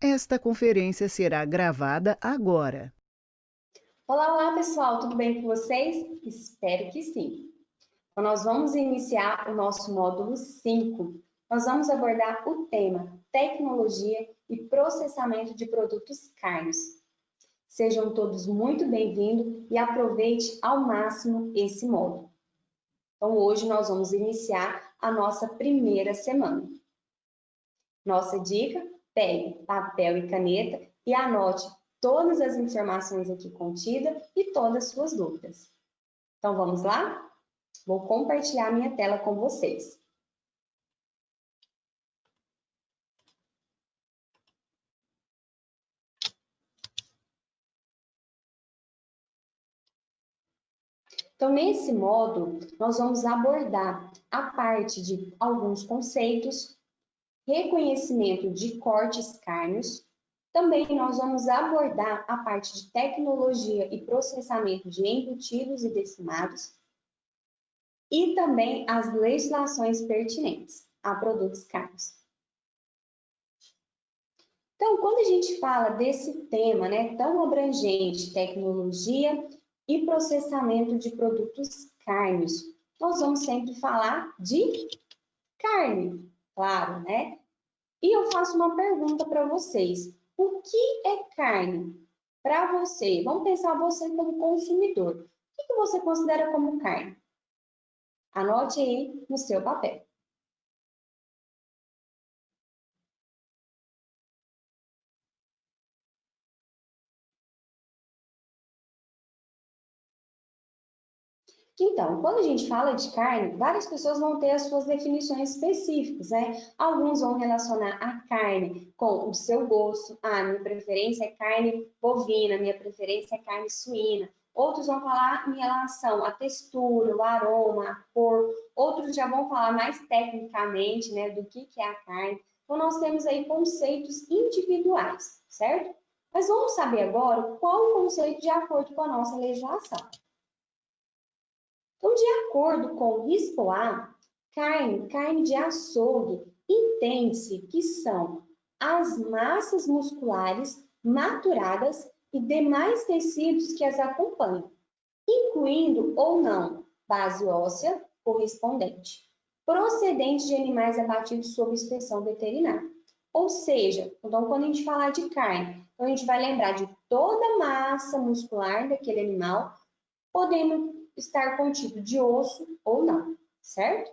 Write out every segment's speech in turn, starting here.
Esta conferência será gravada agora. Olá, olá pessoal, tudo bem com vocês? Espero que sim. Então, nós vamos iniciar o nosso módulo 5. Nós vamos abordar o tema tecnologia e processamento de produtos carnes. Sejam todos muito bem-vindos e aproveite ao máximo esse módulo. Então, hoje nós vamos iniciar a nossa primeira semana. Nossa dica: pegue papel e caneta e anote todas as informações aqui contidas e todas as suas dúvidas. Então, vamos lá? Vou compartilhar minha tela com vocês. Então, nesse módulo, nós vamos abordar a parte de alguns conceitos, reconhecimento de cortes cárneos. Também nós vamos abordar a parte de tecnologia e processamento de embutidos e decimados. E também as legislações pertinentes a produtos carnes. Então, quando a gente fala desse tema, né, tão abrangente, tecnologia e processamento de produtos carnes, nós vamos sempre falar de carne, claro, né? E eu faço uma pergunta para vocês: o que é carne para você? Vamos pensar você como consumidor. O que você considera como carne? Anote aí no seu papel. Então, quando a gente fala de carne, várias pessoas vão ter as suas definições específicas, né? Alguns vão relacionar a carne com o seu gosto. Ah, minha preferência é carne bovina, minha preferência é carne suína. Outros vão falar em relação à textura, o aroma, a cor. Outros já vão falar mais tecnicamente, né, do que é a carne. Então, nós temos aí conceitos individuais, certo? Mas vamos saber agora qual o conceito de acordo com a nossa legislação. Então, de acordo com o RISPOA, carne de açougue, entende-se que são as massas musculares maturadas e demais tecidos que as acompanham, incluindo ou não base óssea correspondente, procedente de animais abatidos sob inspeção veterinária. Ou seja, então quando a gente falar de carne, então a gente vai lembrar de toda a massa muscular daquele animal, podendo estar contido de osso ou não, certo?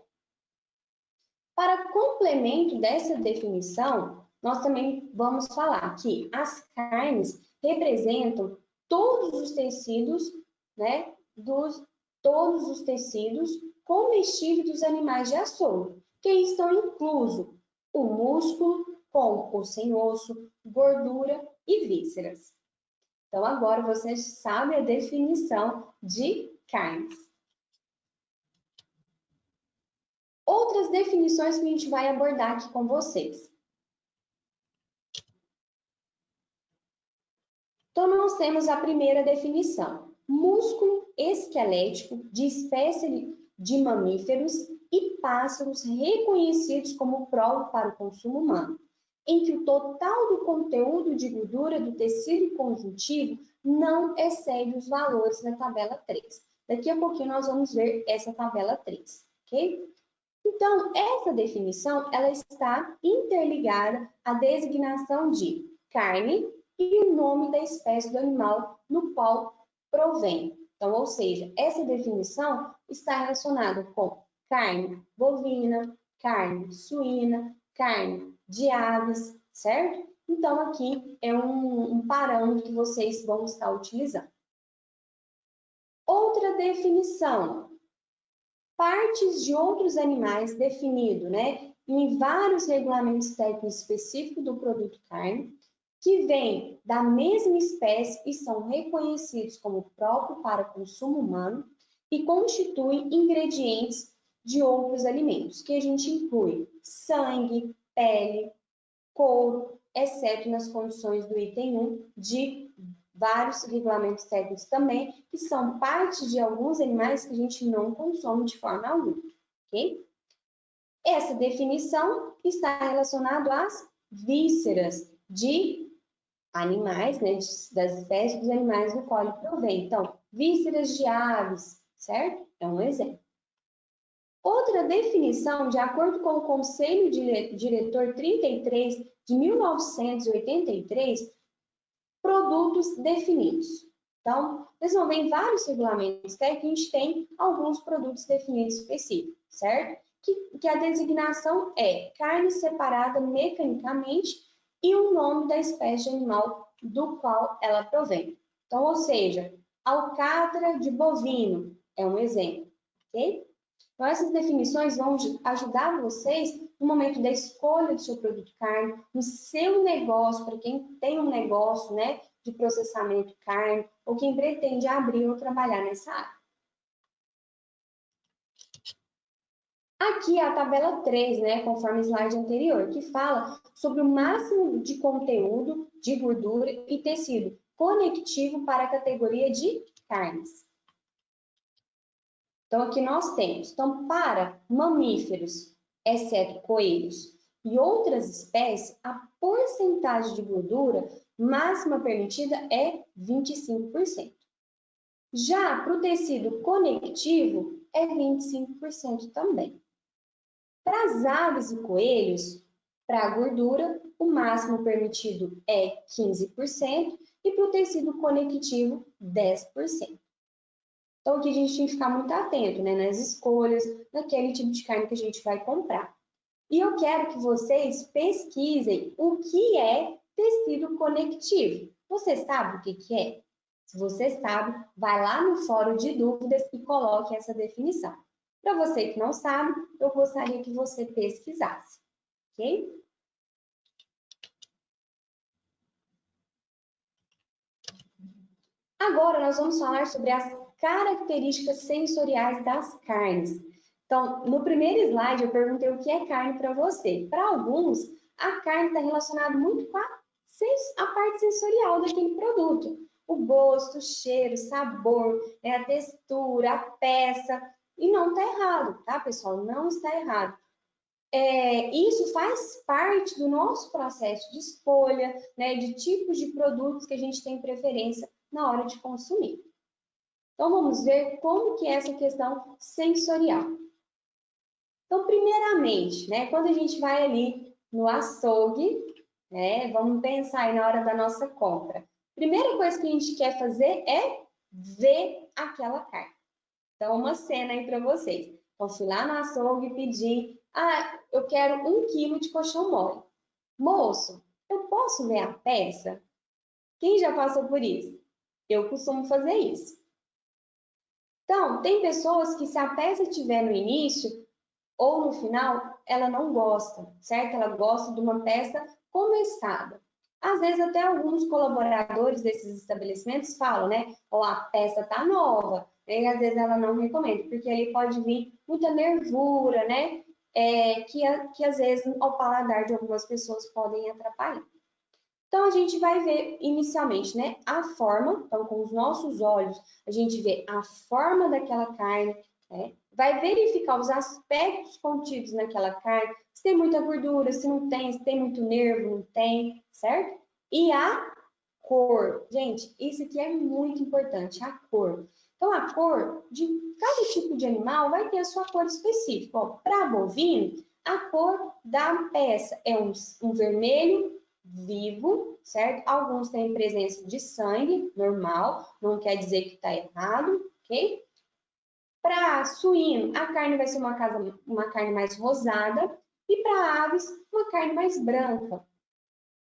Para complemento dessa definição, nós também vamos falar que as carnes representam todos os tecidos, né, todos os tecidos comestíveis dos animais de açougue, que estão inclusos o músculo com ou sem osso, gordura e vísceras. Então, agora você sabe a definição de carnes. Outras definições que a gente vai abordar aqui com vocês. Então, nós temos a primeira definição: músculo esquelético de espécie de mamíferos e pássaros reconhecidos como próprio para o consumo humano, em que o total do conteúdo de gordura do tecido conjuntivo não excede os valores da tabela 3. Daqui a pouquinho nós vamos ver essa tabela 3, ok? Então, essa definição, ela está interligada à designação de carne e o nome da espécie do animal no qual provém. Então, ou seja, essa definição está relacionada com carne bovina, carne suína, carne de aves, certo? Então, aqui é um parâmetro que vocês vão estar utilizando. Outra definição: partes de outros animais definido, né, em vários regulamentos técnicos específicos do produto carne, que vêm da mesma espécie e são reconhecidos como próprio para consumo humano e constituem ingredientes de outros alimentos, que a gente inclui sangue, pele, couro, exceto nas condições do item 1 de vários regulamentos técnicos também, que são parte de alguns animais que a gente não consome de forma alguma, ok? Essa definição está relacionada às vísceras, de animais, né, das espécies dos animais do qual ele provém. Então, vísceras de aves, certo? É um exemplo. Outra definição, de acordo com o Conselho Diretor 33 de 1983, produtos definidos. Então, vocês vão ver em vários regulamentos técnicos, a gente tem alguns produtos definidos específicos, certo? Que a designação é carne separada mecanicamente e o nome da espécie de animal do qual ela provém. Então, ou seja, alcatra de bovino é um exemplo, ok? Então, essas definições vão ajudar vocês no momento da escolha do seu produto de carne, no seu negócio, para quem tem um negócio, né, de processamento de carne, ou quem pretende abrir ou trabalhar nessa área. Aqui é a tabela 3, né, conforme o slide anterior, que fala sobre o máximo de conteúdo de gordura e tecido conectivo para a categoria de carnes. Então, aqui nós temos, então, para mamíferos, exceto coelhos, e outras espécies, a porcentagem de gordura máxima permitida é 25%. Já para o tecido conectivo, é 25% também. Para as aves e coelhos, para a gordura, o máximo permitido é 15% e para o tecido conectivo, 10%. Então, aqui a gente tem que ficar muito atento, né, nas escolhas, naquele tipo de carne que a gente vai comprar. E eu quero que vocês pesquisem o que é tecido conectivo. Você sabe o que é? Se você sabe, vai lá no fórum de dúvidas e coloque essa definição. Para você que não sabe, eu gostaria que você pesquisasse, ok? Agora nós vamos falar sobre as características sensoriais das carnes. Então, no primeiro slide eu perguntei o que é carne para você. Para alguns, a carne está relacionada muito com a parte sensorial daquele produto. O gosto, o cheiro, o sabor, né, a textura, a peça. E não está errado, tá, pessoal? Não está errado. Isso faz parte do nosso processo de escolha, né, de tipos de produtos que a gente tem preferência na hora de consumir. Então, vamos ver como que é essa questão sensorial. Então, primeiramente, né, quando a gente vai ali no açougue, né, vamos pensar aí na hora da nossa compra. Primeira coisa que a gente quer fazer é ver aquela carne. Então, uma cena aí para vocês. Então, fui lá no açougue e pedi, eu quero 1 quilo de coxão mole. Moço, eu posso ver a peça? Quem já passou por isso? Eu costumo fazer isso. Então, tem pessoas que se a peça estiver no início ou no final, ela não gosta, certo? Ela gosta de uma peça começada. Às vezes até alguns colaboradores desses estabelecimentos falam, né? Ou a peça tá nova, e às vezes ela não recomenda, porque ali pode vir muita nervura, né? Que às vezes ao paladar de algumas pessoas podem atrapalhar. Então, a gente vai ver inicialmente, né, a forma, então com os nossos olhos, a gente vê a forma daquela carne, né, vai verificar os aspectos contidos naquela carne, se tem muita gordura, se não tem, se tem muito nervo, não tem, certo? E a cor, gente, isso aqui é muito importante, a cor. Então, a cor de cada tipo de animal vai ter a sua cor específica. Para bovino, a cor da peça é um vermelho vivo, certo? Alguns têm presença de sangue, normal, não quer dizer que está errado, ok? Para suíno, a carne vai ser uma carne mais rosada e para aves, uma carne mais branca.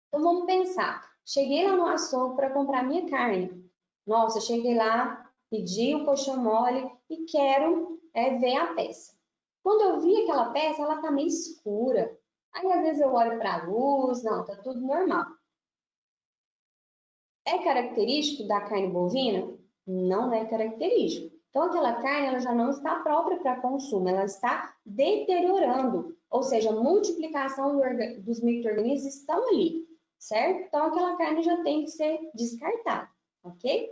Então vamos pensar, cheguei lá no açougue para comprar minha carne. Nossa, cheguei lá, pedi o coxão mole e quero ver a peça. Quando eu vi aquela peça, ela tá meio escura. Aí às vezes eu olho para a luz, não, tá tudo normal. É característico da carne bovina? Não é característico. Então, aquela carne ela já não está própria para consumo, ela está deteriorando, ou seja, a multiplicação dos micro-organismos estão ali, certo? Então, aquela carne já tem que ser descartada, ok?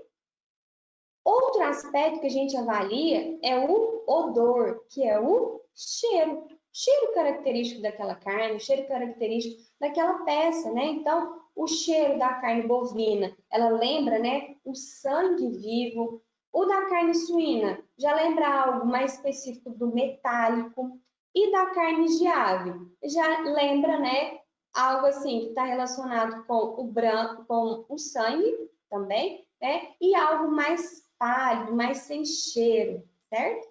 Outro aspecto que a gente avalia é o odor, que é o cheiro. cheiro característico daquela carne, o cheiro característico daquela peça, né? Então, o cheiro da carne bovina, ela lembra, né, o sangue vivo. O da carne suína já lembra algo mais específico do metálico. E da carne de ave, já lembra, né, algo assim que está relacionado com o branco, com o sangue também, né? E algo mais pálido, mais sem cheiro, certo?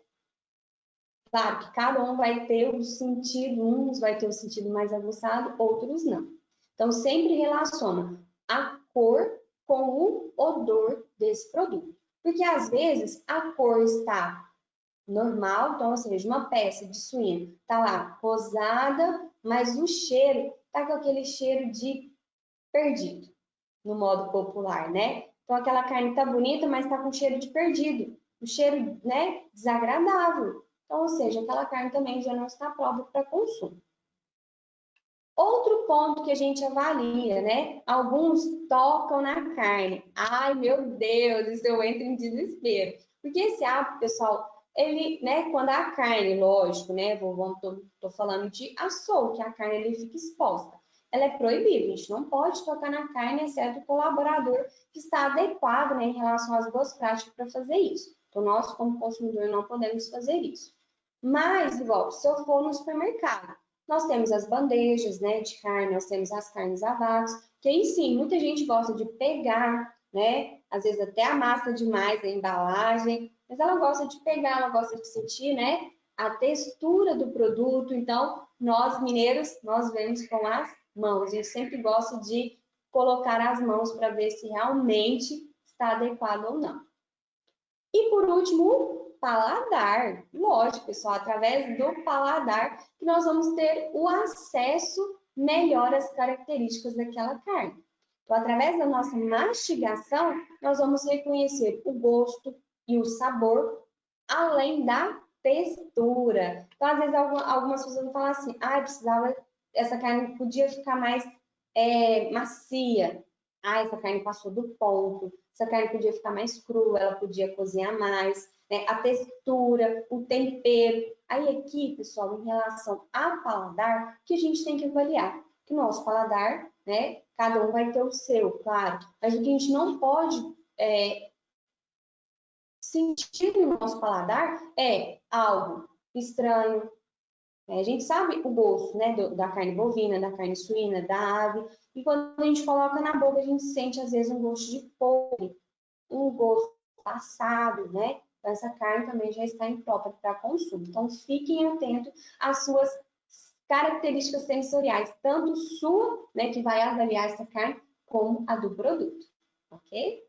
Claro que cada um vai ter o sentido, uns vai ter o sentido mais aguçado, outros não. Então, sempre relaciona a cor com o odor desse produto. Porque às vezes a cor está normal, então, ou seja, uma peça de suíno está lá rosada, mas o cheiro está com aquele cheiro de perdido, no modo popular, né? Então, aquela carne está bonita, mas está com cheiro de perdido, um cheiro, né, desagradável. Então, ou seja, aquela carne também já não está pronta para consumo. Outro ponto que a gente avalia, né? Alguns tocam na carne. Ai, meu Deus, isso eu entro em desespero. Porque esse hábito, pessoal, ele, né, quando a carne, lógico, né, tô falando de açougue, que a carne ele fica exposta. Ela é proibida, a gente não pode tocar na carne, exceto o colaborador que está adequado, né, em relação às boas práticas para fazer isso. Então, nós, como consumidor, não podemos fazer isso. Mas, igual, se eu for no supermercado, nós temos as bandejas, né, de carne, nós temos as carnes a vácuo, que aí sim, muita gente gosta de pegar, né, às vezes até amassa demais a embalagem, mas ela gosta de pegar, ela gosta de sentir, né, a textura do produto. Então, nós mineiros, nós vemos com as mãos, a gente sempre gosta de colocar as mãos para ver se realmente está adequado ou não. E por último, paladar. Lógico, pessoal, através do paladar que nós vamos ter o acesso melhor às características daquela carne. Então, através da nossa mastigação, nós vamos reconhecer o gosto e o sabor, além da textura. Então, às vezes, algumas pessoas vão falar assim, precisava, essa carne podia ficar mais macia. Essa carne passou do ponto. Essa carne podia ficar mais crua, ela podia cozinhar mais, né? A textura, o tempero. Aí aqui, pessoal, em relação ao paladar, que a gente tem que avaliar? Que o nosso paladar, né? Cada um vai ter o seu, claro. Mas o que a gente não pode sentir no nosso paladar é algo estranho. A gente sabe o gosto, né, da carne bovina, da carne suína, da ave, e quando a gente coloca na boca, a gente sente às vezes um gosto de podre, um gosto passado, né? Então, essa carne também já está imprópria para consumo. Então, fiquem atentos às suas características sensoriais, tanto sua, né, que vai avaliar essa carne, como a do produto, ok?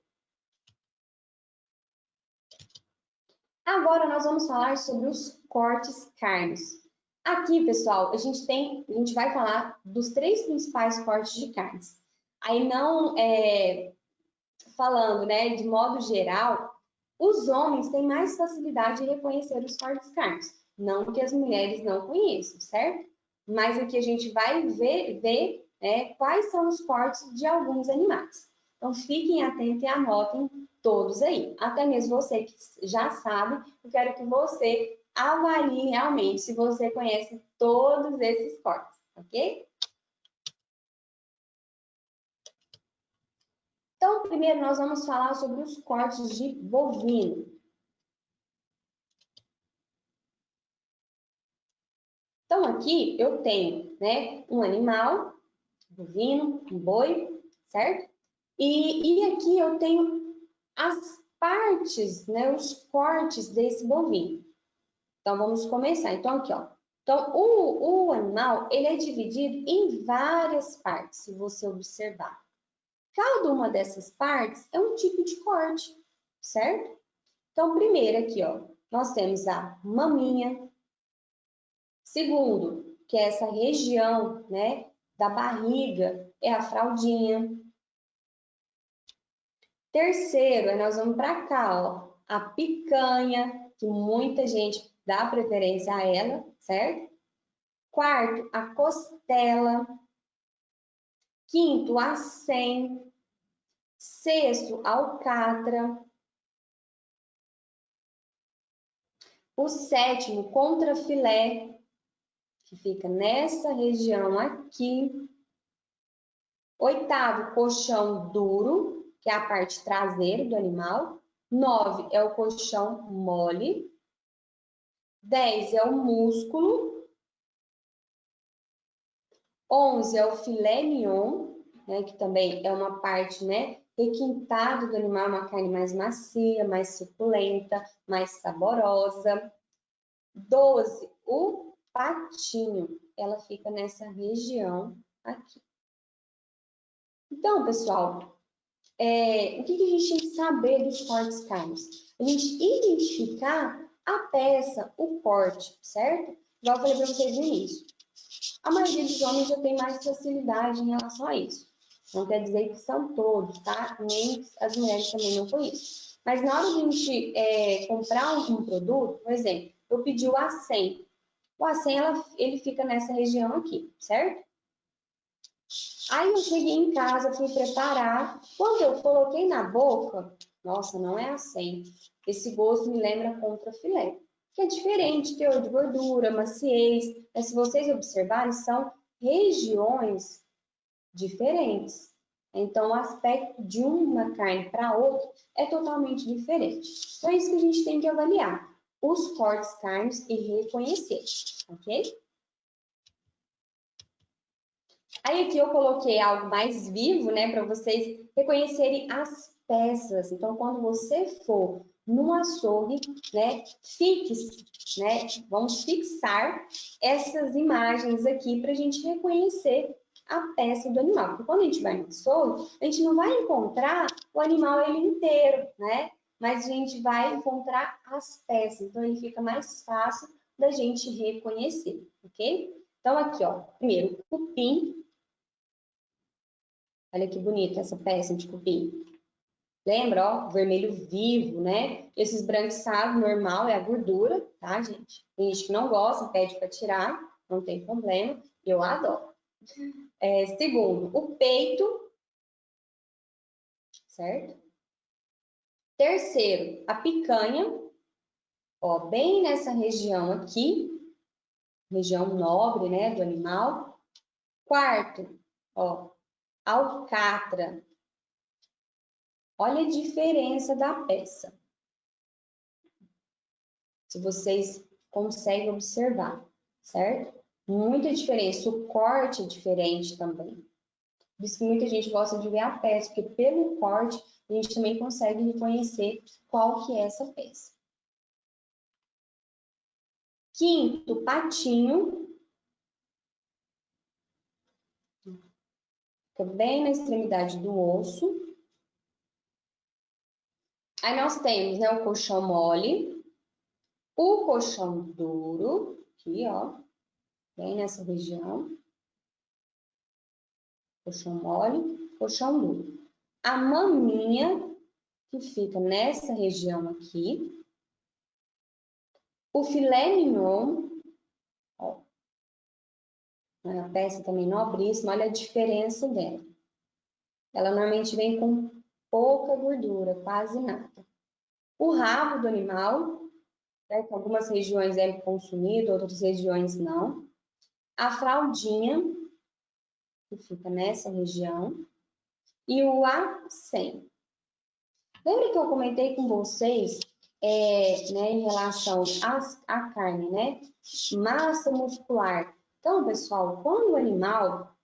Agora nós vamos falar sobre os cortes carnes. Aqui, pessoal, a gente vai falar dos 3 principais cortes de carnes. Aí não falando, né, de modo geral, os homens têm mais facilidade de reconhecer os cortes carnes. Não que as mulheres não conheçam, certo? Mas o que a gente vai ver quais são os cortes de alguns animais. Então, fiquem atentos e anotem todos aí. Até mesmo você que já sabe, eu quero que você avalie realmente se você conhece todos esses cortes, ok? Então, primeiro nós vamos falar sobre os cortes de bovino. Então, aqui eu tenho, né, um animal, bovino, um boi, certo? E aqui eu tenho as partes, né, os cortes desse bovino. Então, vamos começar. Então, aqui, ó. Então, o animal, ele é dividido em várias partes, se você observar. Cada uma dessas partes é um tipo de corte, certo? Então, primeiro aqui, ó, nós temos a maminha. Segundo, que é essa região, né, da barriga, é a fraldinha. Terceiro, nós vamos para cá, ó, a picanha, que muita gente dá preferência a ela, certo? Quarto, a costela. Quinto, a acém. Sexto, a alcatra. O sétimo, contrafilé. que fica nessa região aqui. 8º, coxão duro, que é a parte traseira do animal. 9 é o coxão mole. 10 é o músculo. 11 é o filé mignon, né, que também é uma parte, né, requintada do animal, uma carne mais macia, mais suculenta, mais saborosa. 12, o patinho, ela fica nessa região aqui. Então, pessoal, o que a gente tem que saber dos cortes carnes? A gente identificar a peça, o corte, certo? Igual eu falei para vocês no início. A maioria dos homens já tem mais facilidade em relação a isso. Não quer dizer que são todos, tá? Nem as mulheres também não conhecem. Mas na hora de a gente comprar um produto, por exemplo, eu pedi o A100. O A100, ele fica nessa região aqui, certo? Aí eu cheguei em casa, fui preparar. Quando eu coloquei na boca, nossa, não é A100. Esse gosto me lembra contrafilé, que é diferente, teor de gordura, maciez. Mas se vocês observarem, são regiões diferentes. Então, o aspecto de uma carne para outra é totalmente diferente. Então, é isso que a gente tem que avaliar. Os cortes carnes e reconhecer, ok? Aí aqui eu coloquei algo mais vivo, né, para vocês reconhecerem as peças. Então, quando você for no açougue, né, fixe, né, vamos fixar essas imagens aqui para a gente reconhecer a peça do animal. Porque quando a gente vai no açougue, a gente não vai encontrar o animal ele inteiro, né? Mas a gente vai encontrar as peças. Então, ele fica mais fácil da gente reconhecer, ok? Então, aqui, ó, primeiro, cupim. Olha que bonita essa peça de cupim. Lembra, ó, vermelho vivo, né? Esses branquiçados normal é a gordura, tá, gente? Tem gente que não gosta, pede para tirar, não tem problema. Eu adoro. Segundo, o peito, certo? Terceiro, a picanha, ó, bem nessa região aqui, região nobre, né, do animal. Quarto, ó, alcatra. Olha a diferença da peça. Se vocês conseguem observar, certo? Muita diferença. O corte é diferente também. Por isso que muita gente gosta de ver a peça, porque pelo corte a gente também consegue reconhecer qual que é essa peça. Quinto, patinho. Fica bem na extremidade do osso. Aí nós temos, né, o coxão mole, o coxão duro, aqui, ó, bem nessa região. Coxão mole, coxão duro. A maminha, que fica nessa região aqui. O filé mignon, ó, a peça também nobríssima, olha a diferença dela. Ela normalmente vem com pouca gordura, quase nada. O rabo do animal, né, que algumas regiões é consumido, outras regiões não. A fraldinha, que fica nessa região. E o A100. Lembra que eu comentei com vocês, né, em relação à carne, né? Massa muscular. Então, pessoal, quando o animal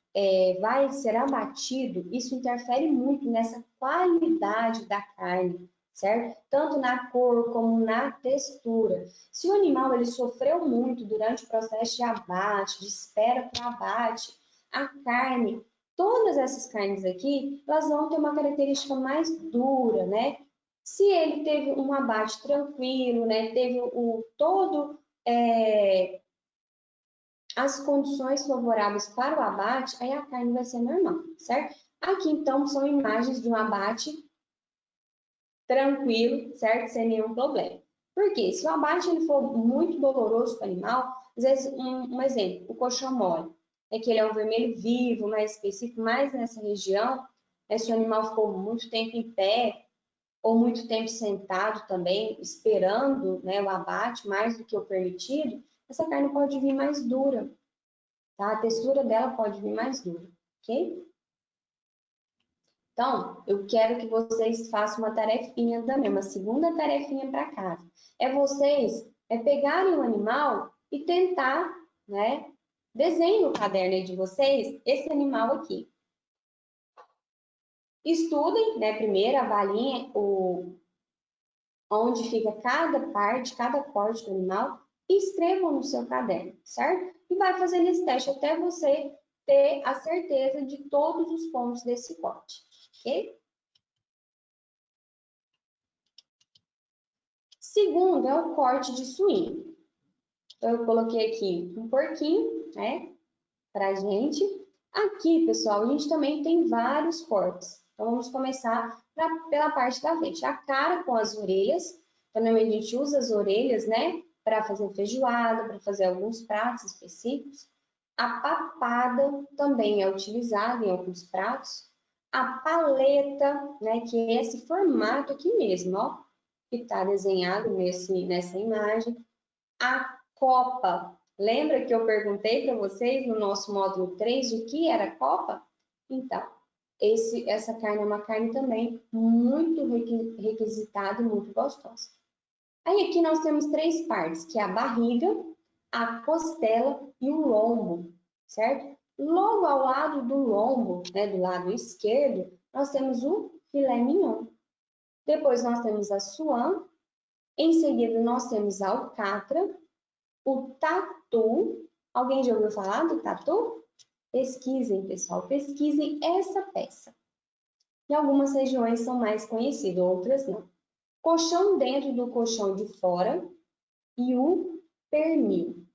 vai ser abatido, isso interfere muito nessa qualidade da carne, certo? Tanto na cor como na textura. Se o animal ele sofreu muito durante o processo de abate, de espera para abate, a carne, todas essas carnes aqui, elas vão ter uma característica mais dura, né? Se ele teve um abate tranquilo, né? Teve todo as condições favoráveis para o abate, aí a carne vai ser normal, certo? Aqui, então, são imagens de um abate tranquilo, certo? Sem nenhum problema. Por quê? Se o abate ele for muito doloroso para o animal, às vezes, um exemplo, o coxão mole, é que ele é um vermelho vivo, mais específico, mais nessa região, se o animal ficou muito tempo em pé, ou muito tempo sentado também, esperando, né, o abate mais do que o permitido, essa carne pode vir mais dura, tá? A textura dela pode vir mais dura, ok? Então, eu quero que vocês façam uma tarefinha também, uma segunda tarefinha para casa. Vocês pegarem o animal e tentar, né? Desenhem no caderno aí de vocês esse animal aqui. Estudem, né? Primeiro, avaliem onde fica cada parte, cada corte do animal e escrevam no seu caderno, certo? E vai fazendo esse teste até você ter a certeza de todos os pontos desse corte, ok? Segundo é o corte de suíno. Então, eu coloquei aqui um porquinho, né, pra gente. Aqui, pessoal, a gente também tem vários cortes. Então, vamos começar pela parte da frente. A cara com as orelhas. Também a gente usa as orelhas, né, para fazer feijoada, para fazer alguns pratos específicos. A papada também é utilizada em alguns pratos. A paleta, né, que é esse formato aqui mesmo, ó, que está desenhado nessa imagem. A copa. Lembra que eu perguntei para vocês no nosso módulo 3 o que era copa? Então, essa carne é uma carne também muito requisitada e muito gostosa. Aí aqui nós temos 3 partes, que é a barriga, a costela e o lombo, certo? Logo ao lado do lombo, né, do lado esquerdo, nós temos o filé mignon. Depois nós temos a suã. Em seguida, nós temos a alcatra, o tatu. Alguém já ouviu falar do tatu? Pesquisem, pessoal, pesquisem essa peça. Em algumas regiões são mais conhecidas, outras não. Colchão dentro do colchão de fora e o pernil.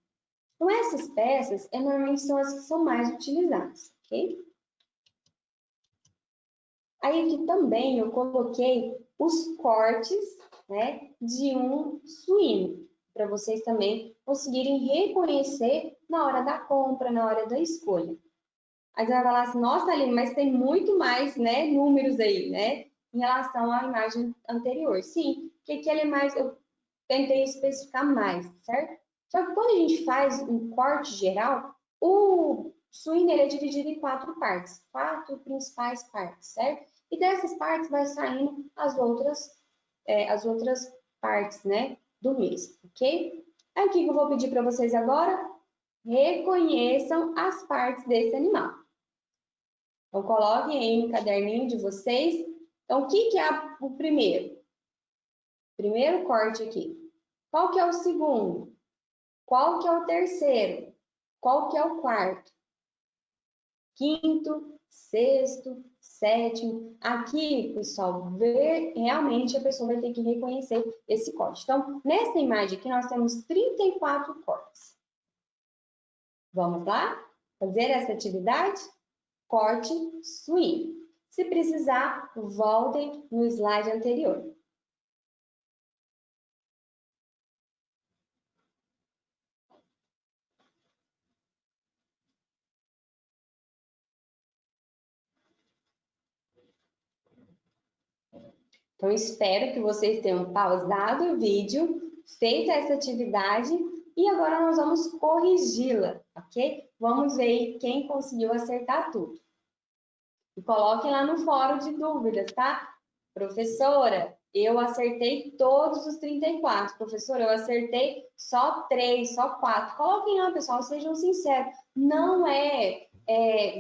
Então, essas peças normalmente são as que são mais utilizadas, ok? Aí aqui também eu coloquei os cortes, né, de um suíno, para vocês também conseguirem reconhecer na hora da compra, na hora da escolha. Aí você vai falar assim, nossa, Aline, mas tem muito mais, né, números aí, né, em relação à imagem anterior. Sim, porque aquele é mais, eu tentei especificar mais, certo? Só que quando a gente faz um corte geral, o suíno ele é dividido em 4 partes, 4 principais partes, certo? E dessas partes vai saindo as outras partes, né, do mesmo, ok? Aí o que eu vou pedir para vocês agora? Reconheçam as partes desse animal. Então, coloquem aí no caderninho de vocês. Então, o que é o primeiro? Primeiro corte aqui. Qual que é o segundo? Qual que é o terceiro? Qual que é o quarto? Quinto, sexto, sétimo. Aqui, pessoal, realmente a pessoa vai ter que reconhecer esse corte. Então, nessa imagem aqui, nós temos 34 cortes. Vamos lá? Fazer essa atividade? Corte suíno. Se precisar, voltem no slide anterior. Então, espero que vocês tenham pausado o vídeo, feito essa atividade e agora nós vamos corrigi-la, ok? Vamos ver quem conseguiu acertar tudo. E coloquem lá no fórum de dúvidas, tá? Professora, eu acertei todos os 34. Professora, eu acertei só 3, só 4. Coloquem lá, pessoal, sejam sinceros. Não é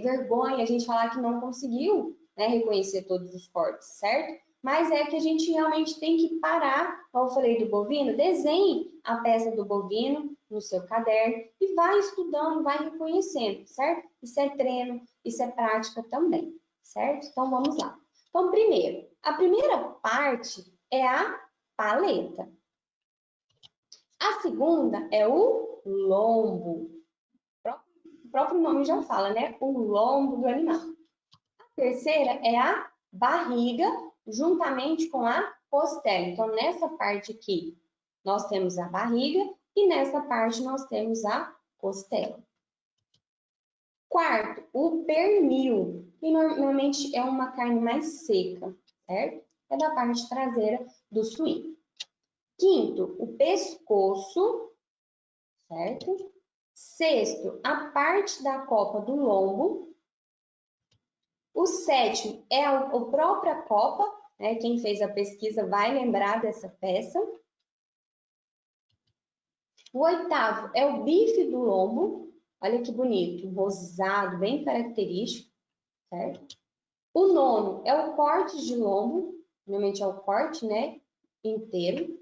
vergonha a gente falar que não conseguiu, né, reconhecer todos os cortes, certo? Mas é que a gente realmente tem que parar, como eu falei do bovino, desenhe a peça do bovino no seu caderno e vai estudando, vai reconhecendo, certo? Isso é treino, isso é prática também, certo? Então, vamos lá. Então, primeiro, a primeira parte é a paleta. A segunda é o lombo. O próprio nome já fala, né? O lombo do animal. A terceira é a barriga, juntamente com a costela. Então, nessa parte aqui, nós temos a barriga e nessa parte nós temos a costela. Quarto, o pernil, que normalmente é uma carne mais seca, certo? É da parte traseira do suíno. Quinto, o pescoço, certo? Sexto, a parte da copa do lombo. O sétimo é a própria copa, né? Quem fez a pesquisa vai lembrar dessa peça. O oitavo é o bife do lombo. Olha que bonito, rosado, bem característico, certo? O nono é o corte de lombo, normalmente é o corte, né, inteiro.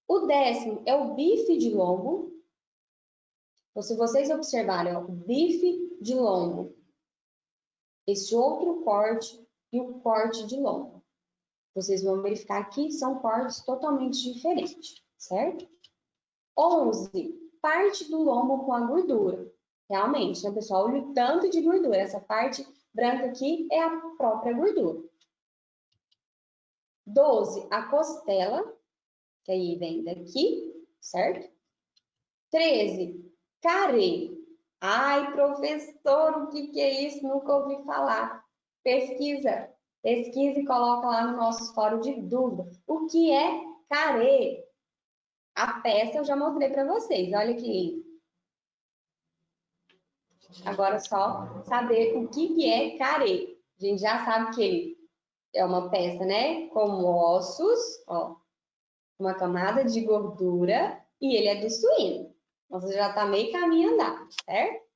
O décimo é o bife de lombo. Então, se vocês observarem, ó, o bife de lombo, esse outro corte e o corte de lombo. Vocês vão verificar que são cortes totalmente diferentes, certo? 11, parte do lombo com a gordura. Realmente, né, pessoal? Olha o tanto de gordura. Essa parte branca aqui é a própria gordura. 12, a costela, que aí vem daqui, certo? 13, carê. Ai, professor, o que é isso? Nunca ouvi falar. Pesquisa e coloca lá no nosso fórum de dúvida. O que é carê? A peça eu já mostrei para vocês, olha que lindo. Agora é só saber o que é carê. A gente já sabe que ele é uma peça, né? Com ossos, ó, uma camada de gordura e ele é do suíno. Então, você já está meio caminho andado, certo?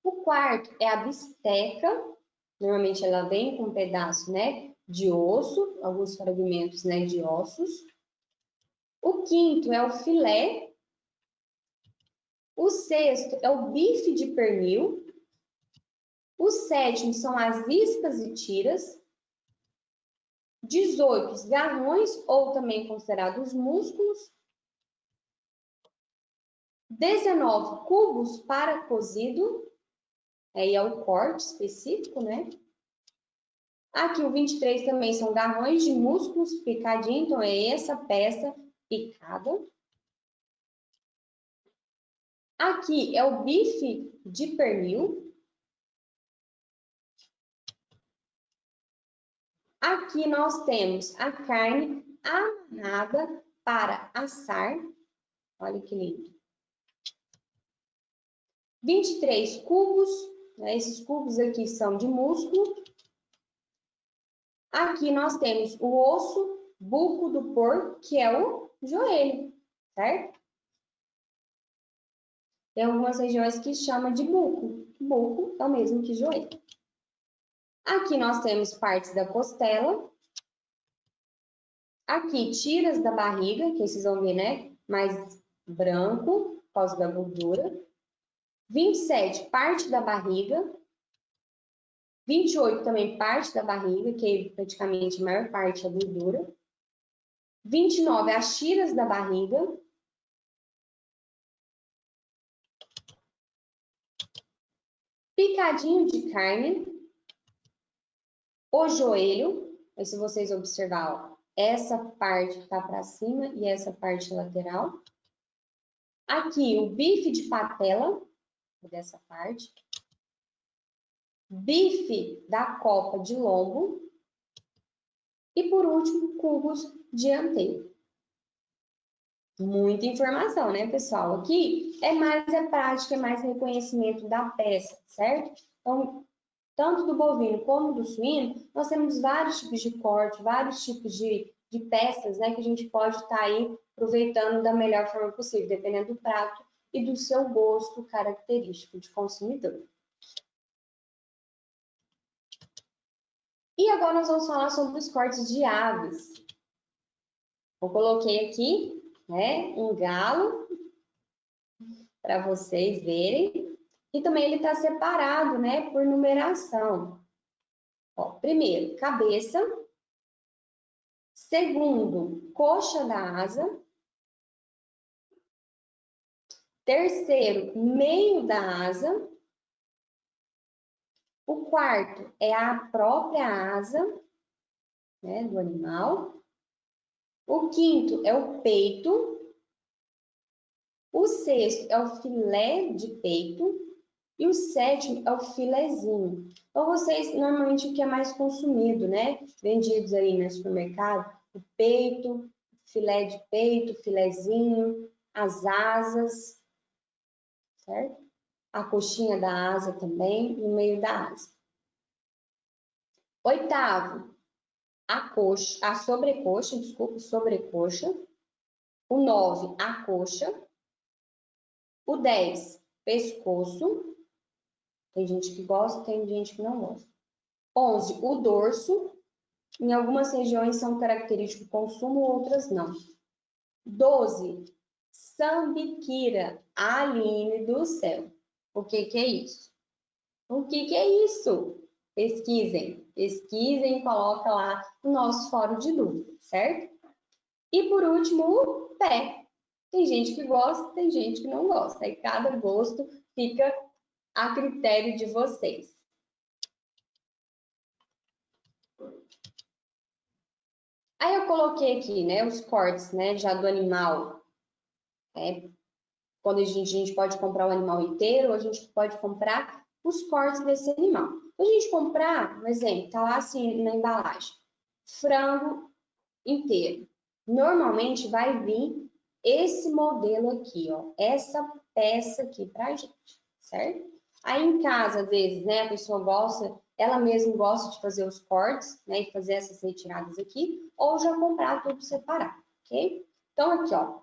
O quarto é a bisteca. Normalmente ela vem com um pedaço, né, de osso, alguns fragmentos, né, de ossos. O quinto é o filé. O sexto é o bife de pernil. O sétimo são as iscas e tiras. 18, os garrões, ou também considerados músculos. 19, cubos para cozido. Aí é o corte específico, né? Aqui o 23 também são garrões de músculos picadinho, então é essa peça picada. Aqui é o bife de pernil. Aqui nós temos a carne amarrada para assar. Olha que lindo. 23 cubos, né? Esses cubos aqui são de músculo. Aqui nós temos o osso buco do porco, que é o joelho, certo? Tem algumas regiões que chamam de buco. Buco é o mesmo que joelho. Aqui nós temos partes da costela. Aqui, tiras da barriga, que vocês vão ver, né? Mais branco, por causa da gordura. 27, parte da barriga. 28, também parte da barriga, que praticamente a maior parte é gordura. 29, as tiras da barriga. Picadinho de carne. O joelho. Aí, se vocês observar, ó, essa parte está para cima e essa parte lateral. Aqui, o bife de patela, dessa parte. Bife da copa de lombo. E, por último, cubos dianteiros. Muita informação, né, pessoal? Aqui é mais prática, é mais reconhecimento da peça, certo? Então, tanto do bovino como do suíno, nós temos vários tipos de corte, vários tipos de peças, né, que a gente pode estar aí aproveitando da melhor forma possível, dependendo do prato e do seu gosto característico de consumidor. E agora nós vamos falar sobre os cortes de aves. Eu coloquei aqui, né, um galo para vocês verem. E também ele está separado, né, por numeração. Ó, primeiro, cabeça. Segundo, coxa da asa. Terceiro, meio da asa. O quarto é a própria asa, né, do animal. O quinto é o peito. O sexto é o filé de peito. E o sétimo é o filezinho. Então, vocês, normalmente, o que é mais consumido, né? Vendidos aí no supermercado, o peito, filé de peito, filezinho, as asas. certo? A coxinha da asa também, no meio da asa. Oitavo, a sobrecoxa, desculpa, sobrecoxa. O 9, a coxa. O 10, pescoço. Tem gente que gosta, tem gente que não gosta. 11, o dorso. Em algumas regiões são característicos do consumo, outras não. 12, sambiquira. Aline do céu. O que é isso? O que é isso? Pesquisem, pesquisem, coloca lá no nosso fórum de dúvida, certo? E por último, o pé. Tem gente que gosta, tem gente que não gosta. E cada gosto fica a critério de vocês. Aí eu coloquei aqui, né, os cortes, né, já do animal. Quando a gente pode comprar o animal inteiro, ou a gente pode comprar os cortes desse animal. A gente comprar, por exemplo, tá lá assim na embalagem, frango inteiro. Normalmente vai vir esse modelo aqui, ó, essa peça aqui pra gente, certo? Aí em casa, às vezes, né, a pessoa gosta, ela mesma gosta de fazer os cortes, né, e fazer essas retiradas aqui, ou já comprar tudo separado, ok? Então aqui, ó,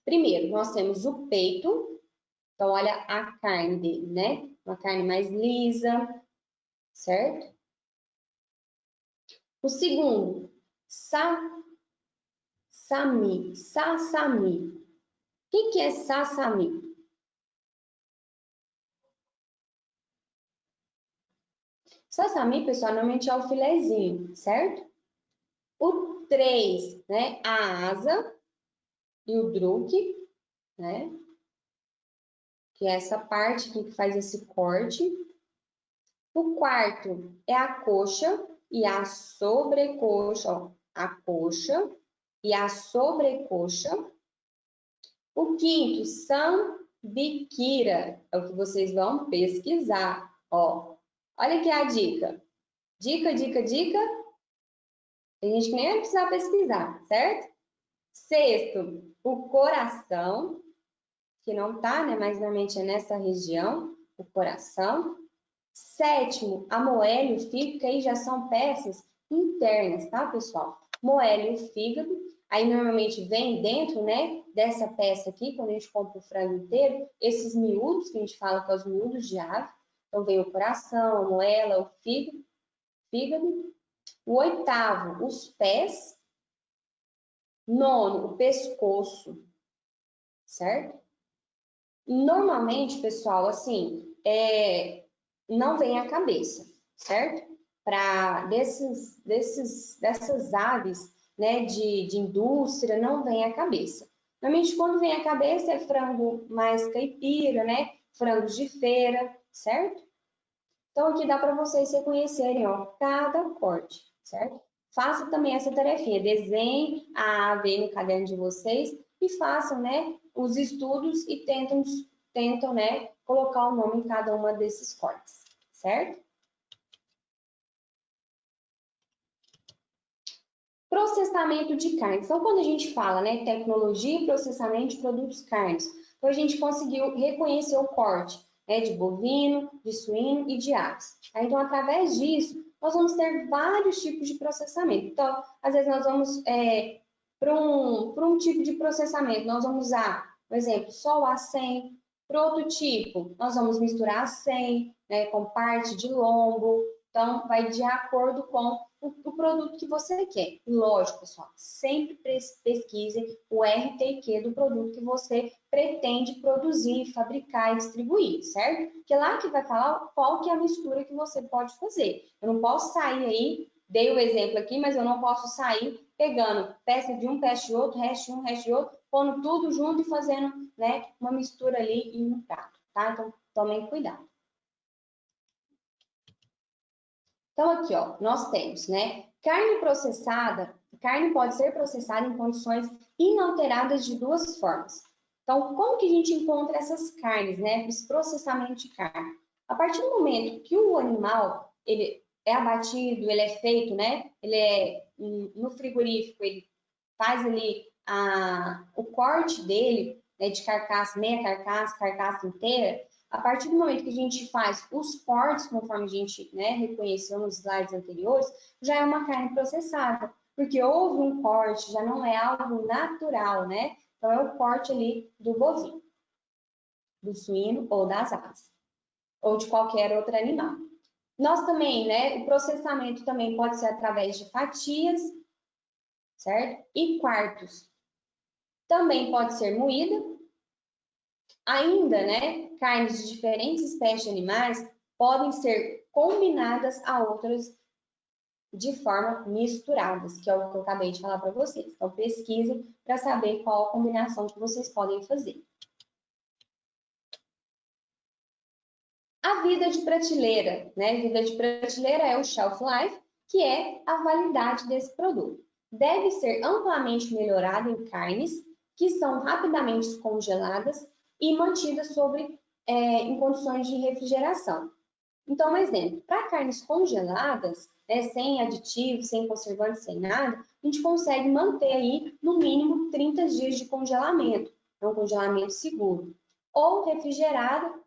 primeiro nós temos o peito, então olha a carne dele, né? Uma carne mais lisa, certo? O segundo, sassami. O que é sassami? Sassami, pessoal, normalmente é o filezinho, certo? O 3, né? A asa e o druque, né? Que é essa parte aqui que faz esse corte. O quarto é a coxa e a sobrecoxa, ó. A coxa e a sobrecoxa. O quinto, sambiquira, é o que vocês vão pesquisar, ó. Olha aqui a dica. Dica, dica, dica. Tem gente que nem vai precisar pesquisar, certo? Sexto, o coração, que não tá, né? Mas normalmente é nessa região, o coração. Sétimo, a moela e o fígado, que aí já são peças internas, tá, pessoal? Moela e o fígado, aí normalmente vem dentro, né, dessa peça aqui, quando a gente compra o frango inteiro, esses miúdos, que a gente fala que é os miúdos de ave, então vem o coração, a moela, o fígado. O oitavo, os pés. Nono, o pescoço, certo? Normalmente, pessoal, assim, não vem a cabeça, certo? Para dessas aves, né, de indústria, não vem a cabeça. Normalmente, quando vem a cabeça, é frango mais caipira, né? Frangos de feira, certo? Então, aqui dá para vocês reconhecerem, ó, cada corte, certo? Faça também essa tarefinha, desenhe a ave no caderno de vocês e façam, né, os estudos e tentam, né, colocar o nome em cada uma desses cortes, certo? Processamento de carnes. Então, quando a gente fala, né, tecnologia e processamento de produtos carnes, então a gente conseguiu reconhecer o corte, né, de bovino, de suíno e de aves. Então, através disso, nós vamos ter vários tipos de processamento. Então, às vezes nós vamos para um tipo de processamento, nós vamos usar, por exemplo, só o acém. Para outro tipo, nós vamos misturar acém, né, com parte de lombo. Então, vai de acordo com o produto que você quer. Lógico, pessoal, sempre pesquise o RTQ do produto que você pretende produzir, fabricar e distribuir, certo? Porque lá que vai falar qual que é a mistura que você pode fazer. Eu não posso sair aí, dei o exemplo aqui, mas eu não posso sair pegando peça de um, peça de outro, resto de um, resto de outro, pondo tudo junto e fazendo, né, uma mistura ali em um prato, tá? Então, tomem cuidado. Então, aqui, ó, nós temos, né? Carne processada, carne pode ser processada em condições inalteradas de duas formas. Então, como que a gente encontra essas carnes, né? Esse processamento de carne? A partir do momento que o animal, ele é abatido, ele é feito, né? Ele é no frigorífico, ele faz ali o corte dele, né, de carcaça, meia carcaça, carcaça inteira, a partir do momento que a gente faz os cortes, conforme a gente, né, reconheceu nos slides anteriores, já é uma carne processada, porque houve um corte, já não é algo natural, né? Então, é o corte ali do bovino, do suíno ou das aves, ou de qualquer outro animal. Nós também, né, o processamento também pode ser através de fatias, certo? E quartos. Também pode ser moída. Ainda, né, carnes de diferentes espécies de animais podem ser combinadas a outras de forma misturadas, que é o que eu acabei de falar para vocês. Então, pesquisem para saber qual a combinação que vocês podem fazer. A vida de prateleira, né? Vida de prateleira é o shelf life, que é a validade desse produto. Deve ser amplamente melhorado em carnes que são rapidamente congeladas e mantidas em condições de refrigeração. Então, um exemplo, para carnes congeladas, né, sem aditivos, sem conservantes, sem nada, a gente consegue manter aí no mínimo 30 dias de congelamento, é um congelamento seguro. Ou refrigerado,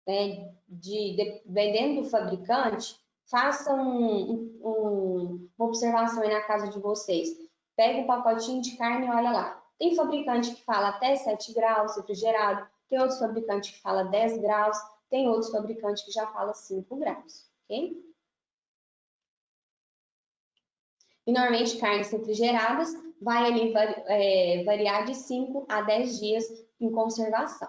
né, dependendo do fabricante, faça uma observação aí na casa de vocês. Pega um pacotinho de carne e olha lá. Tem fabricante que fala até 7 graus refrigerado, tem outros fabricantes que fala 10 graus, tem outros fabricantes que já fala 5 graus, ok? E normalmente carnes refrigeradas vai ali variar de 5 a 10 dias em conservação.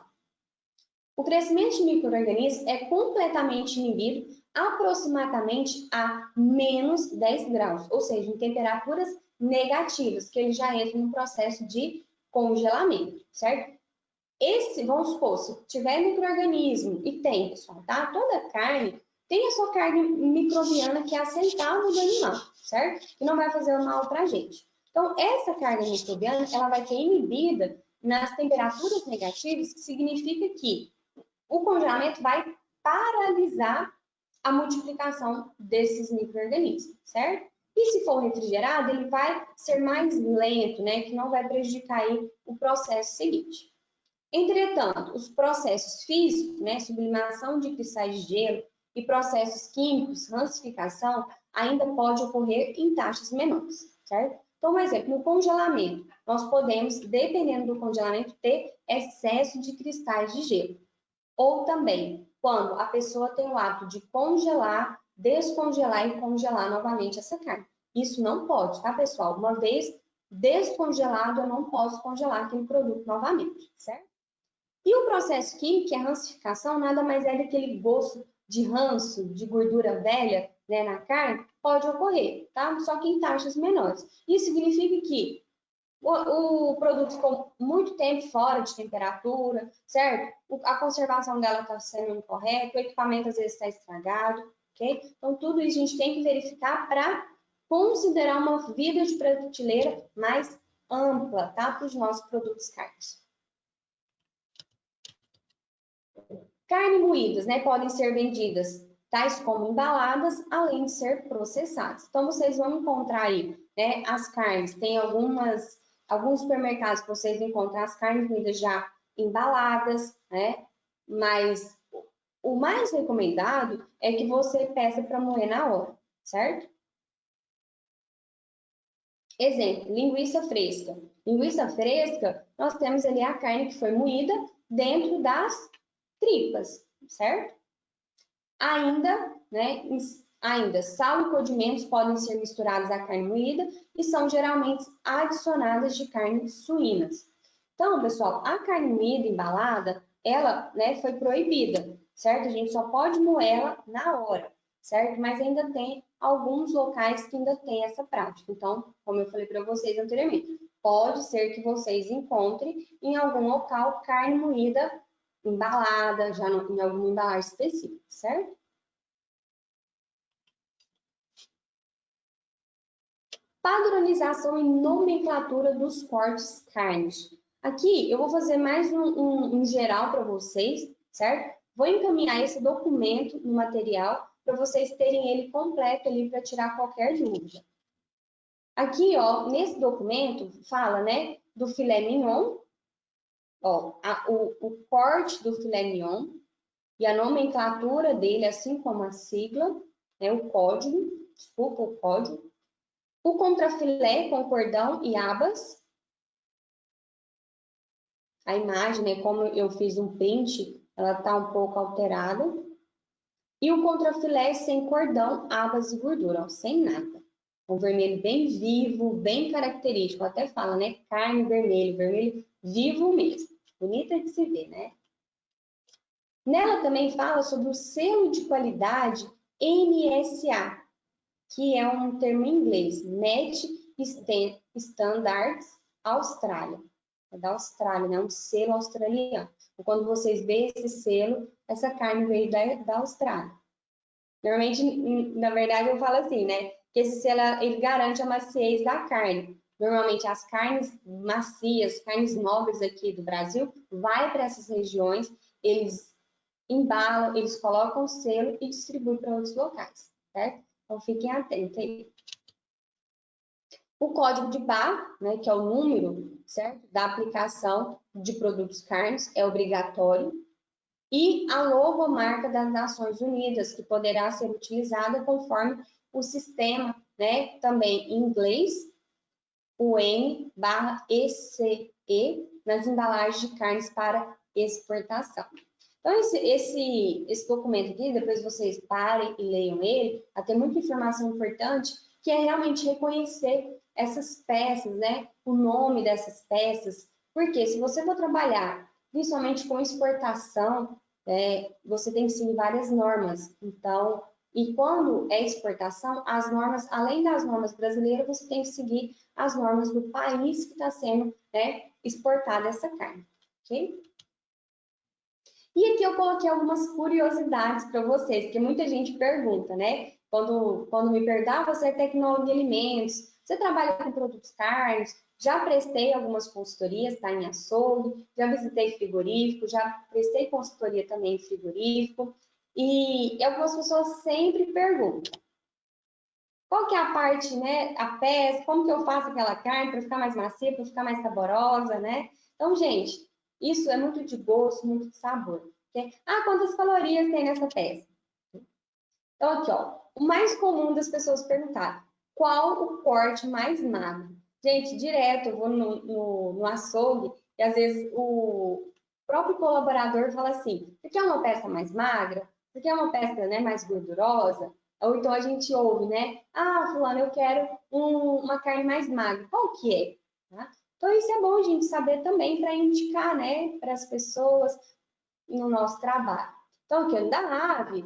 O crescimento de micro-organismos é completamente inibido aproximadamente a menos 10 graus, ou seja, em temperaturas negativas, que ele já entra no processo de congelamento, certo? Vamos supor, se tiver micro-organismo, e tem, pessoal, tá? Toda carne tem a sua carne microbiana, que é a centavo do animal, certo? E não vai fazer mal pra gente. Então, essa carne microbiana, ela vai ser inibida nas temperaturas negativas, que significa que o congelamento vai paralisar a multiplicação desses micro-organismos, certo? E se for refrigerado, ele vai ser mais lento, né? Que não vai prejudicar aí o processo seguinte. Entretanto, os processos físicos, né? Sublimação de cristais de gelo e processos químicos, rancificação, ainda pode ocorrer em taxas menores, certo? Então, um exemplo, no congelamento, nós podemos, dependendo do congelamento, ter excesso de cristais de gelo. Ou também, quando a pessoa tem o hábito de congelar, descongelar e congelar novamente essa carne. Isso não pode, tá, pessoal? Uma vez descongelado, eu não posso congelar aquele produto novamente, certo? E o processo químico, que é a rancificação, nada mais é do que aquele gosto de ranço, de gordura velha, né, na carne, pode ocorrer, tá? Só que em taxas menores. Isso significa que o produto ficou muito tempo fora de temperatura, certo? A conservação dela está sendo incorreta, o equipamento às vezes está estragado, ok? Então, tudo isso a gente tem que verificar para considerar uma vida de prateleira mais ampla, tá? Para os nossos produtos carnes. Carne moídas, né? Podem ser vendidas tais como embaladas, além de ser processadas. Então, vocês vão encontrar aí, né? As carnes, tem alguns supermercados que vocês encontram as carnes moídas já embaladas, né? Mas o mais recomendado é que você peça para moer na hora, certo? Exemplo, linguiça fresca. Linguiça fresca, nós temos ali a carne que foi moída dentro das tripas, certo? Ainda, sal e condimentos podem ser misturados à carne moída e são geralmente adicionadas de carnes suínas. Então, pessoal, a carne moída embalada, ela, né, foi proibida, certo? A gente só pode moê-la na hora, certo? Mas ainda tem alguns locais que ainda tem essa prática. Então, como eu falei para vocês anteriormente, pode ser que vocês encontrem em algum local carne moída embalada, já em alguma embalagem específica, certo? Padronização e nomenclatura dos cortes carnes. Aqui eu vou fazer mais um geral para vocês, certo? Vou encaminhar esse documento no material para vocês terem ele completo ali para tirar qualquer dúvida. Aqui, ó, nesse documento fala, né, do filé mignon, ó, o corte do filé mignon, e a nomenclatura dele, assim como a sigla, né, o código, desculpa, o código. O contrafilé com cordão e abas. A imagem, né, como eu fiz um print, ela está um pouco alterada. E o contrafilé sem cordão, abas e gordura, ó, sem nada. Um vermelho bem vivo, bem característico. Até fala, né? Carne vermelho, vermelho vivo mesmo. Bonita de se ver, né? Nela também fala sobre o selo de qualidade NSA, que é um termo em inglês, Net Standards Austrália. É da Austrália, né? Um selo australiano. Então, quando vocês veem esse selo, essa carne veio da Austrália. Normalmente, na verdade, eu falo assim, né? Que esse selo, ele garante a maciez da carne. Normalmente, as carnes macias, carnes nobres aqui do Brasil, vai para essas regiões, eles embalam, eles colocam o selo e distribuem para outros locais, certo? Então, fiquem atentos aí. O código de barra, né, que é o número, certo, da aplicação de produtos carnes, é obrigatório. E a logomarca das Nações Unidas, que poderá ser utilizada conforme o sistema, né, também em inglês, o N/ECE, nas embalagens de carnes para exportação. Então, esse documento aqui, depois vocês parem e leiam ele, tem muita informação importante, que é realmente reconhecer essas peças, né? O nome dessas peças, porque se você for trabalhar, principalmente com exportação, você tem que seguir várias normas. Então, e quando é exportação, as normas, além das normas brasileiras, você tem que seguir as normas do país que está sendo, né, exportada essa carne, ok? E aqui eu coloquei algumas curiosidades para vocês, porque muita gente pergunta, né? Quando me perguntar, você é tecnólogo de alimentos, você trabalha com produtos carnes, já prestei algumas consultorias, tá, em açougue, já visitei frigorífico, já prestei consultoria também em frigorífico, e algumas pessoas sempre perguntam, qual que é a parte, né, a peça, como que eu faço aquela carne para ficar mais macia, para ficar mais saborosa, né? Então, gente, isso é muito de gosto, muito de sabor. Okay? Quantas calorias tem nessa peça? Então, aqui, ó, o mais comum das pessoas perguntar, qual o corte mais magro? Gente, direto eu vou no açougue e às vezes o próprio colaborador fala assim, você quer uma peça mais magra? Você quer uma peça, né, mais gordurosa? Ou então a gente ouve, né? Fulano, eu quero uma carne mais magra. Qual que é? Tá? Então, isso é bom a gente saber também para indicar, né, para as pessoas no nosso trabalho. Então, aqui, da ave,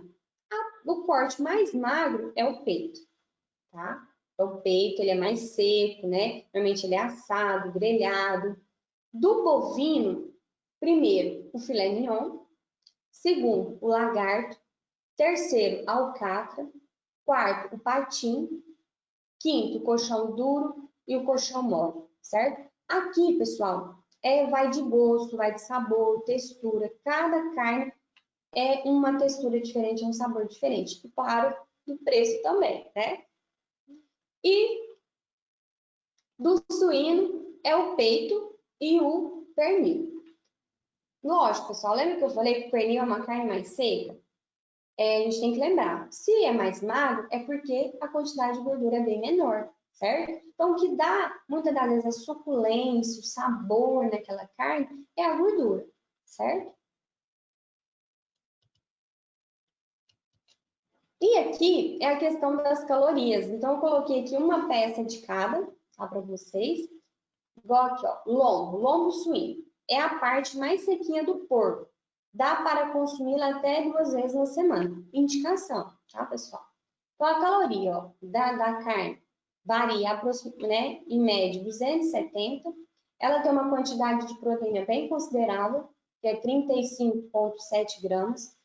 o corte mais magro é o peito, tá? O peito, ele é mais seco, né? Normalmente ele é assado, grelhado. Do bovino, primeiro, o filé mignon. Segundo, o lagarto. Terceiro, a alcatra. Quarto, o patim. Quinto, o coxão duro e o coxão mole, certo? Aqui, pessoal, vai de gosto, vai de sabor, textura. Cada carne é uma textura diferente, é um sabor diferente. E claro, do preço também, né? E do suíno é o peito e o pernil. Lógico, pessoal, lembra que eu falei que o pernil é uma carne mais seca? A gente tem que lembrar, se é mais magro, é porque a quantidade de gordura é bem menor, certo? Então, o que dá, muitas das vezes, a suculência, o sabor naquela carne é a gordura, certo? E aqui é a questão das calorias. Então, eu coloquei aqui uma peça de cada, tá, para vocês. Igual aqui, ó, lombo suíno. É a parte mais sequinha do porco. Dá para consumi-la até 2 vezes na semana. Indicação, tá, pessoal? Então, a caloria, ó, da carne varia, né, em média, 270. Ela tem uma quantidade de proteína bem considerável, que é 35,7 gramas.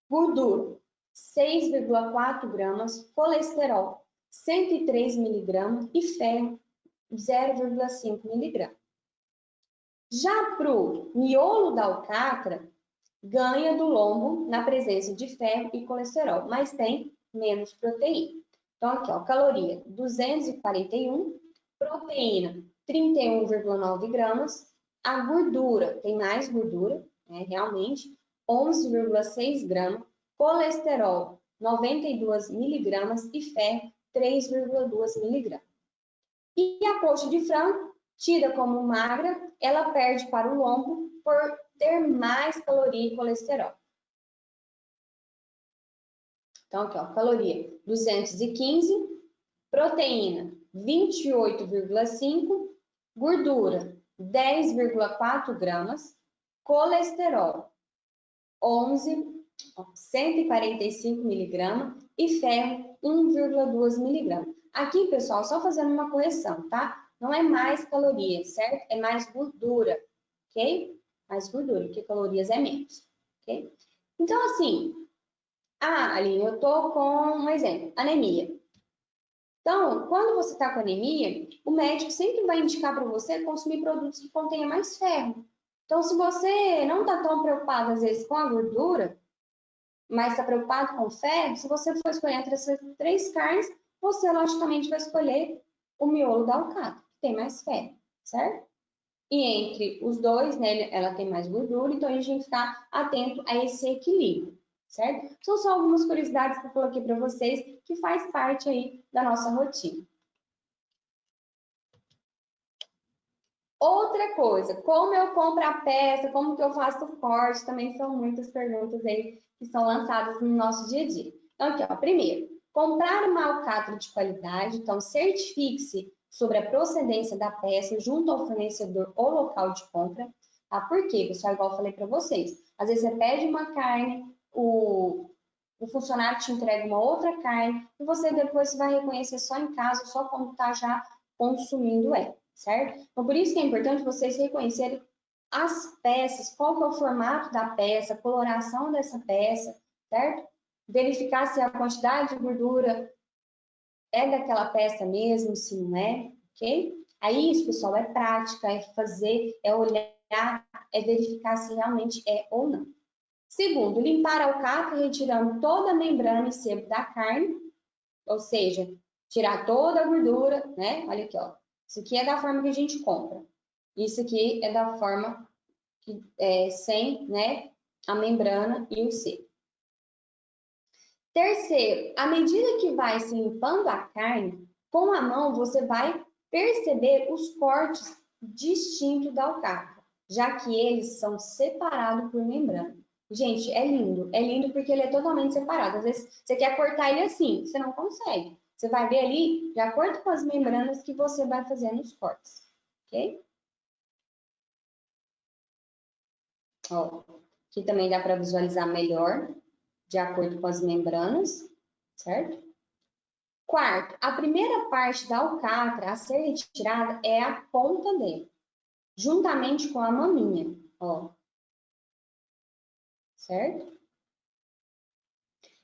Gordura, 6,4 gramas. Colesterol, 103 miligramas. E ferro, 0,5 miligramas. Já para o miolo da alcatra, ganha do lombo na presença de ferro e colesterol, mas tem menos proteína. Então, aqui, ó, caloria 241, proteína 31,9 gramas, a gordura, tem mais gordura, né, realmente, 11,6 gramas, colesterol 92 miligramas e ferro 3,2 miligramas. E a coxa de frango, tida como magra, ela perde para o lombo por ter mais caloria e colesterol. Então, aqui, ó, caloria 215, proteína 28,5, gordura 10,4 gramas, colesterol 145 miligramas e ferro 1,2 miligramas. Aqui, pessoal, só fazendo uma correção, tá? Não é mais calorias, certo? É mais gordura, ok? Mais gordura, porque calorias é menos, ok? Então, assim, Aline, eu tô com um exemplo, anemia. Então, quando você está com anemia, o médico sempre vai indicar para você consumir produtos que contenham mais ferro. Então, se você não está tão preocupado, às vezes, com a gordura, mas está preocupado com o ferro, se você for escolher entre essas 3 carnes, você, logicamente, vai escolher o miolo da alcatra, que tem mais ferro, certo? E entre os dois, né, ela tem mais gordura, então a gente tem que ficar atento a esse equilíbrio, certo? São só algumas curiosidades que eu coloquei para vocês, que faz parte aí da nossa rotina. Outra coisa, como eu compro a peça, como que eu faço o corte, também são muitas perguntas aí que são lançadas no nosso dia a dia. Então, aqui, ó, primeiro, comprar uma alcatra de qualidade, então certifique-se sobre a procedência da peça junto ao fornecedor ou local de compra. Tá? Por quê, pessoal? Igual eu falei para vocês. Às vezes você pede uma carne, o funcionário te entrega uma outra carne e você depois vai reconhecer só em casa, só quando está já consumindo ela, certo? Então, por isso que é importante vocês reconhecerem as peças, qual que é o formato da peça, a coloração dessa peça, certo? Verificar se a quantidade de gordura é daquela peça mesmo, se não é, ok? Aí isso, pessoal, é prática, é fazer, é olhar, é verificar se realmente é ou não. Segundo, limpar a alcatra retirando toda a membrana e sebo da carne, ou seja, tirar toda a gordura, né? Olha aqui, ó. Isso aqui é da forma que a gente compra. Isso aqui é da forma que, sem, né, a membrana e o sebo. Terceiro, à medida que vai se limpando a carne, com a mão você vai perceber os cortes distintos da alcatra, já que eles são separados por membrana. Gente, é lindo porque ele é totalmente separado. Às vezes você quer cortar ele assim, você não consegue. Você vai ver ali, de acordo com as membranas que você vai fazendo os cortes, ok? Ó, aqui também dá para visualizar melhor, de acordo com as membranas, certo? Quarto, a primeira parte da alcatra a ser retirada é a ponta dele, juntamente com a maminha, ó. Certo?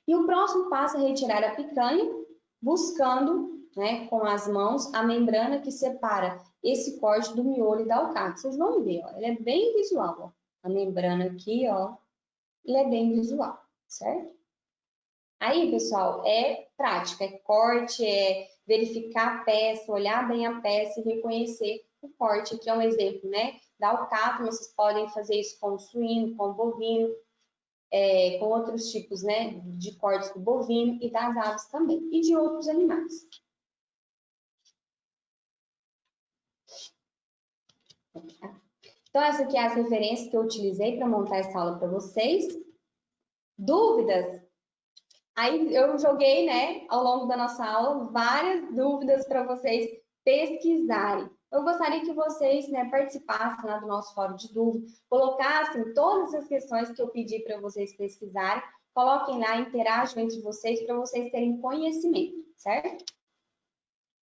E o próximo passo é retirar a picanha, buscando, né, com as mãos, a membrana que separa esse corte do miolo da alcatra. Vocês vão ver, ó, ele é bem visual, ó. A membrana aqui, ó, ele é bem visual, certo? Aí, pessoal, é prática, é corte, é verificar a peça, olhar bem a peça e reconhecer o corte. Aqui é um exemplo, né, da alcatra, mas vocês podem fazer isso com o suíno, com o bovino, com outros tipos, né, de cortes do bovino e das aves também, e de outros animais. Então, essa aqui é as referências que eu utilizei para montar essa aula para vocês. Dúvidas? Aí eu joguei, né, ao longo da nossa aula, várias dúvidas para vocês pesquisarem. Eu gostaria que vocês, né, participassem lá do nosso fórum de dúvidas, colocassem todas as questões que eu pedi para vocês pesquisarem, coloquem lá, interajam entre vocês para vocês terem conhecimento, certo?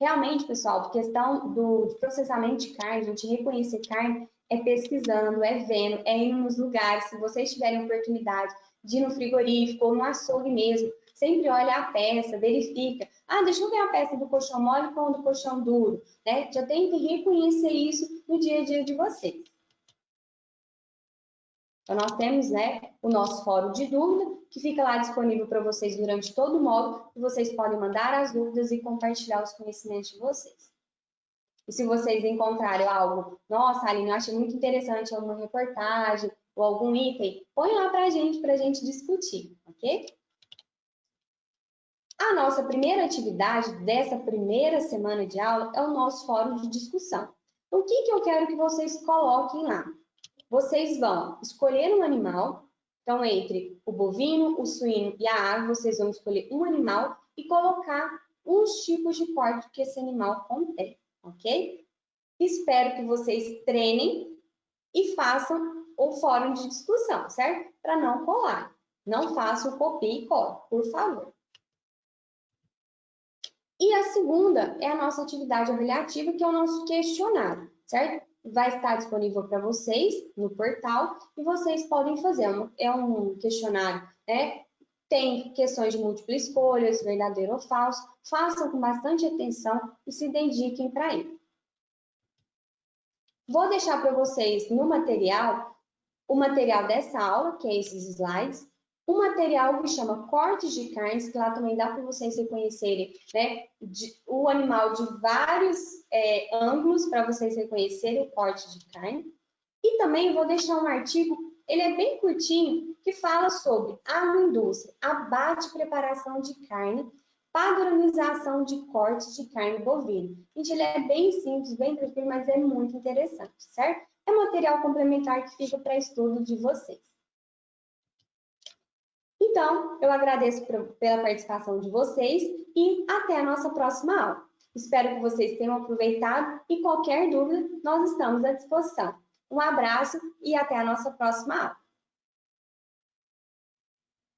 Realmente, pessoal, questão do processamento de carne, a gente reconhecer carne é pesquisando, é vendo, é indo nos lugares. Se vocês tiverem oportunidade de ir no frigorífico ou no açougue mesmo, sempre olha a peça, verifica. Ah, deixa eu ver a peça do colchão mole com a do colchão duro, né? Já tem que reconhecer isso no dia a dia de vocês. Então, nós temos, né, o nosso fórum de dúvida, que fica lá disponível para vocês durante todo o módulo, e vocês podem mandar as dúvidas e compartilhar os conhecimentos de vocês. E se vocês encontrarem algo, nossa, Aline, eu achei muito interessante uma reportagem, ou algum item, põe lá para a gente discutir, ok? A nossa primeira atividade dessa primeira semana de aula é o nosso fórum de discussão. O que eu quero que vocês coloquem lá? Vocês vão escolher um animal, então entre o bovino, o suíno e a ave, vocês vão escolher um animal e colocar os tipos de corte que esse animal contém, ok? Espero que vocês treinem e façam o fórum de discussão, certo? Para não colar. Não façam o copia e cola, por favor. E a segunda é a nossa atividade avaliativa, que é o nosso questionário, certo? Vai estar disponível para vocês no portal e vocês podem fazer. É um questionário, né? Tem questões de múltipla escolha, verdadeiro ou falso. Façam com bastante atenção e se dediquem para ele. Vou deixar para vocês no material, o material dessa aula, que é esses slides, um material que chama Cortes de Carnes, que lá também dá para vocês reconhecerem, né, o animal de vários ângulos, para vocês reconhecerem o corte de carne. E também vou deixar um artigo, ele é bem curtinho, que fala sobre agroindústria, abate e preparação de carne, padronização de cortes de carne bovina. Gente, ele é bem simples, bem tranquilo, mas é muito interessante, certo? É material complementar que fica para estudo de vocês. Então, eu agradeço pela participação de vocês e até a nossa próxima aula. Espero que vocês tenham aproveitado e qualquer dúvida, nós estamos à disposição. Um abraço e até a nossa próxima aula.